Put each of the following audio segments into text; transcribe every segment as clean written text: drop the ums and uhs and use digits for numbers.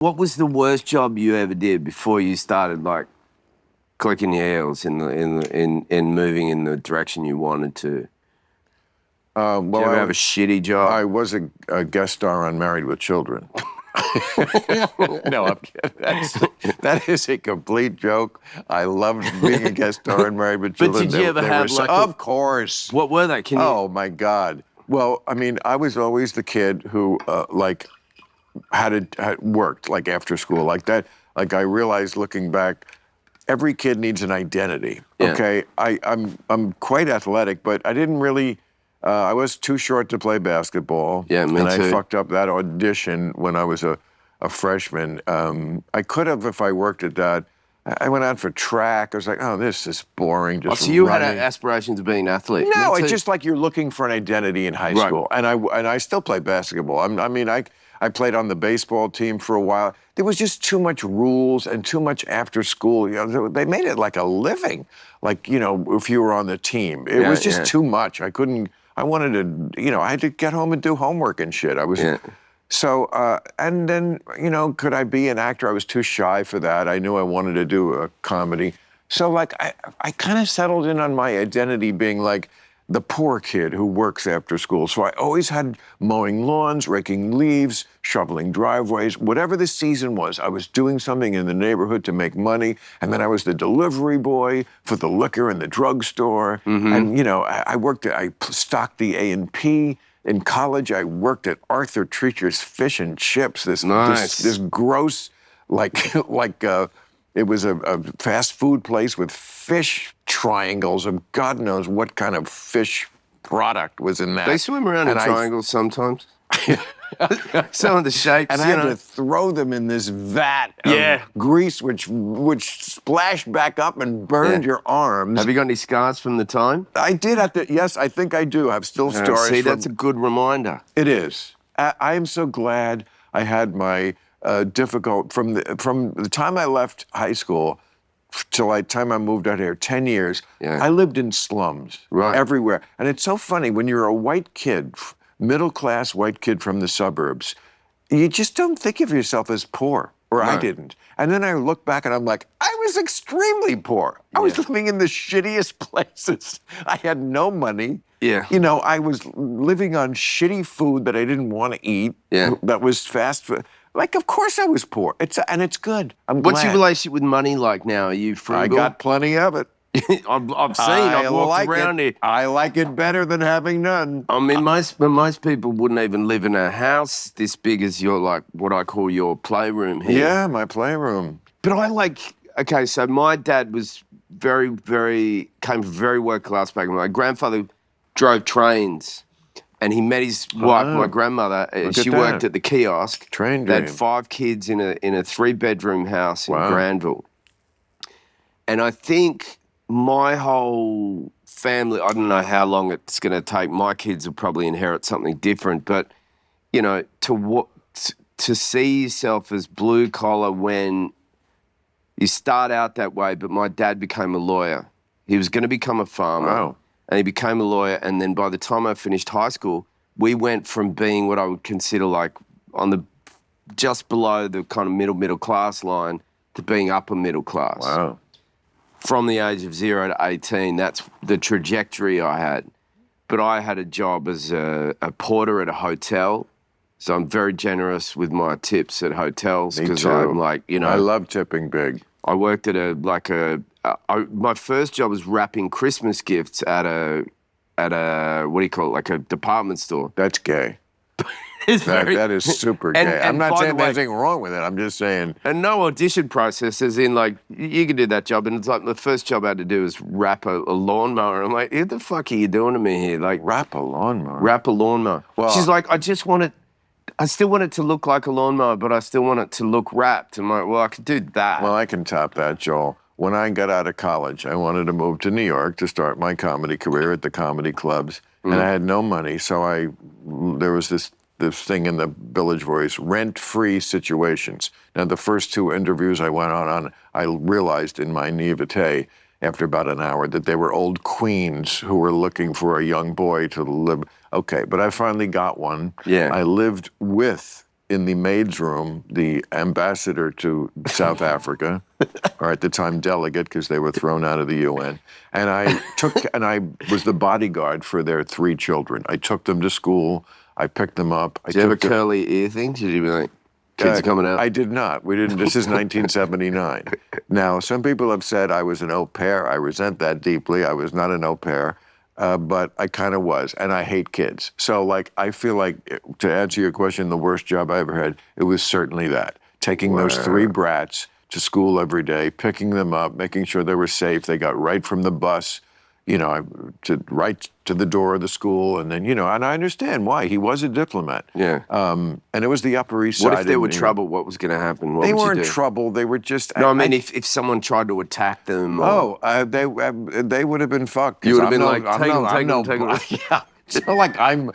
What was the worst job you ever did before you started like clicking your heels in moving in the direction you wanted to? Well, Did you ever have a shitty job? I was a guest star on Married with Children. No, I'm kidding. That is a complete joke. I loved being a guest star on Married with But Children. did you ever have like Of course. What were they? Can you? Oh my God. Well, I mean, I was always the kid who had worked like after school like that. Like I realized looking back, every kid needs an identity. Yeah. Okay, I'm quite athletic, but I didn't really. I was too short to play basketball. Yeah, me and too. I fucked up that audition when I was a freshman. I could have if I worked at that. I went out for track. I was like, oh, this is boring. Just So you running. had aspirations of being an athlete? No, Me it's too. just like you're looking for an identity in high Right. school, and I still play basketball. I played on the baseball team for a while. There was just too much rules and too much after school. You know, they made it like a living. Like, you know, if you were on the team, it was just too much. I couldn't. I wanted to, you know, I had to get home and do homework and shit. I was. Yeah. So, and then, you know, could I be an actor? I was too shy for that. I knew I wanted to do a comedy. So, like, I kind of settled in on my identity being like the poor kid who works after school. So I always had mowing lawns, raking leaves, shoveling driveways, whatever the season was. I was doing something in the neighborhood to make money. And then I was the delivery boy for the liquor in the drugstore. Mm-hmm. And, you know, I stocked the A&P. In college, I worked at Arthur Treacher's Fish and Chips. This gross, it was a fast food place with fish triangles of God knows what kind of fish product was in that. They swim around in triangles sometimes. Some of the shapes. And I had to throw them in this vat of grease, which splashed back up and burned your arms. Have you got any scars from the time? I did yes, I think I do. I have still stories. See, that's a good reminder. It is. I am so glad I had my difficult, from the time I left high school till the time I moved out here, 10 years, I lived in slums everywhere. And it's so funny, when you're a white kid, middle-class white kid from the suburbs, you just don't think of yourself as poor, or I didn't. And then I look back and I'm like, I was extremely poor. I was living in the shittiest places. I had no money. Yeah. You know, I was living on shitty food that I didn't want to eat. Yeah. That was fast food. Like, of course I was poor. And it's good. I'm glad. What's your relationship with money like now? Are you frugal? I got plenty of it. I've seen. I've walked around it. I like it better than having none. I mean, most people wouldn't even live in a house this big as your, like, what I call your playroom here. Yeah, my playroom. But okay, so my dad was came from very working class background. My grandfather drove trains, and he met his wife, my grandmother. She worked at the kiosk. Train They dream. had 5 kids in a 3-bedroom house in Granville. And I think my whole family, I don't know how long it's going to take. My kids will probably inherit something different, but you know, to see yourself as blue collar when you start out that way. But my dad became a lawyer. He was going to become a farmer, and he became a lawyer. And then by the time I finished high school, we went from being what I would consider like on the just below the kind of middle class line to being upper middle class. Wow. From the age of 0 to 18, that's the trajectory I had. But I had a job as a porter at a hotel, so I'm very generous with my tips at hotels because I'm like, you know. I love tipping big. I worked at my first job was wrapping Christmas gifts at a what do you call it, like a department store. That's gay. That is super gay. And I'm not by saying the way, there's anything wrong with it. I'm just saying. And no audition process, as in, like, you can do that job. And it's like the first job I had to do was wrap a lawnmower. I'm like, what the fuck are you doing to me here? Like, Wrap a lawnmower? Wrap a lawnmower. Well, she's like, I still want it to look like a lawnmower, but I still want it to look wrapped. I'm like, well, I could do that. Well, I can top that, Joel. When I got out of college, I wanted to move to New York to start my comedy career at the comedy clubs. And I had no money, so there was this thing in the Village Voice, rent-free situations. Now, the first 2 interviews I went on, I realized in my naivete after about an hour that they were old queens who were looking for a young boy to live. Okay, but I finally got one. Yeah. I lived with in the maids' room the ambassador to South Africa, or at the time delegate, because they were thrown out of the UN, and I was the bodyguard for their 3 children. I took them to school. I picked them up. Did you have a curly ear thing? Did you be like, kids are coming out? I did not. We didn't. This is 1979. Now, some people have said I was an au pair. I resent that deeply. I was not an au pair. But I kind of was, and I hate kids. So, like, I feel like, to answer your question, the worst job I ever had, it was certainly that. Taking those 3 brats to school every day, picking them up, making sure they were safe. They got right from the bus, right to the door of the school, and then, and I understand why. He was a diplomat. Yeah. And it was the Upper East Side. What if there were trouble? What was going to happen? What they would you weren't do? trouble. They were just. No, I mean, if someone tried to attack them. They would have been fucked. You would have been like, take them. Yeah. It's not like I'm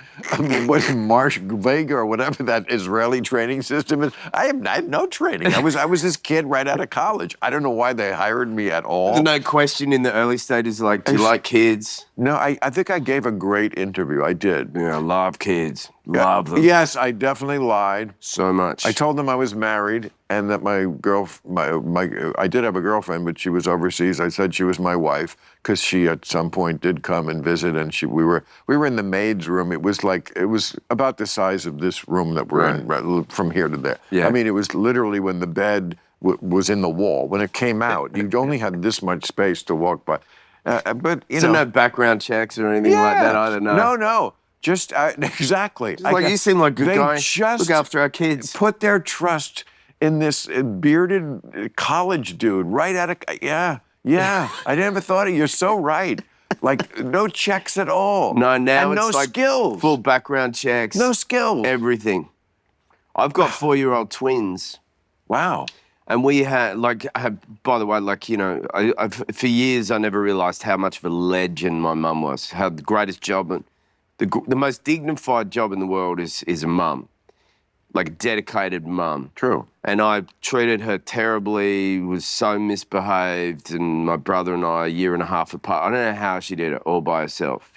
what Marsh Vega or whatever that Israeli training system is. I had no training. I was this kid right out of college. I don't know why they hired me at all. There's no question in the early stages like, do you like kids? No, I think I gave a great interview. I did. Yeah, I love kids. Love them. Yes, I definitely lied. So much. I told them I was married and that I did have a girlfriend, but she was overseas. I said she was my wife because she at some point did come and visit, and we were in the maid's room. It was about the size of this room that we're in, from here to there. Yeah. I mean, it was literally when the bed was in the wall. When it came out, you only had this much space to walk by. But so no background checks or anything like that. I don't know. No. Just exactly. You seem like a good guy. Just look after our kids. Put their trust in this bearded college dude right out of yeah. I never thought of. You're so right. Like no checks at all. No, now and it's no like skills. Full background checks. No skills. Everything. I've got 4-year-old twins. Wow. And we had, by the way, for years I never realised how much of a legend my mum was. How the greatest job, the most dignified job in the world is a mum, like a dedicated mum. True. And I treated her terribly, was so misbehaved, and my brother and I, 1.5 years apart. I don't know how she did it all by herself.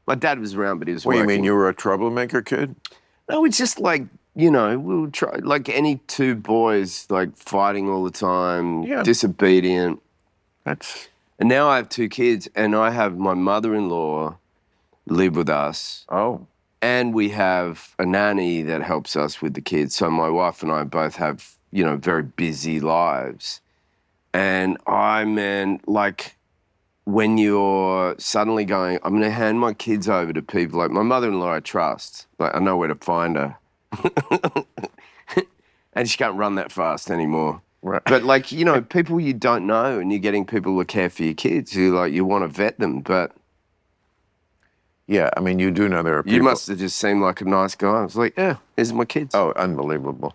My dad was around, but he was working. What, you mean you were a troublemaker kid? No, it's just like, we would try, like any 2 boys, like fighting all the time, disobedient. And now I have 2 kids, and I have my mother-in-law live with us. Oh. And we have a nanny that helps us with the kids. So my wife and I both have, very busy lives. And when you're suddenly going, I'm going to hand my kids over to people, like my mother-in-law I trust. Like, I know where to find her. And she can't run that fast anymore. Right. But people you don't know, and you're getting people to care for your kids who you want to vet them, but yeah, I mean, you do know there are people. You must have just seemed like a nice guy. I was like, yeah, here's my kids. Oh, unbelievable.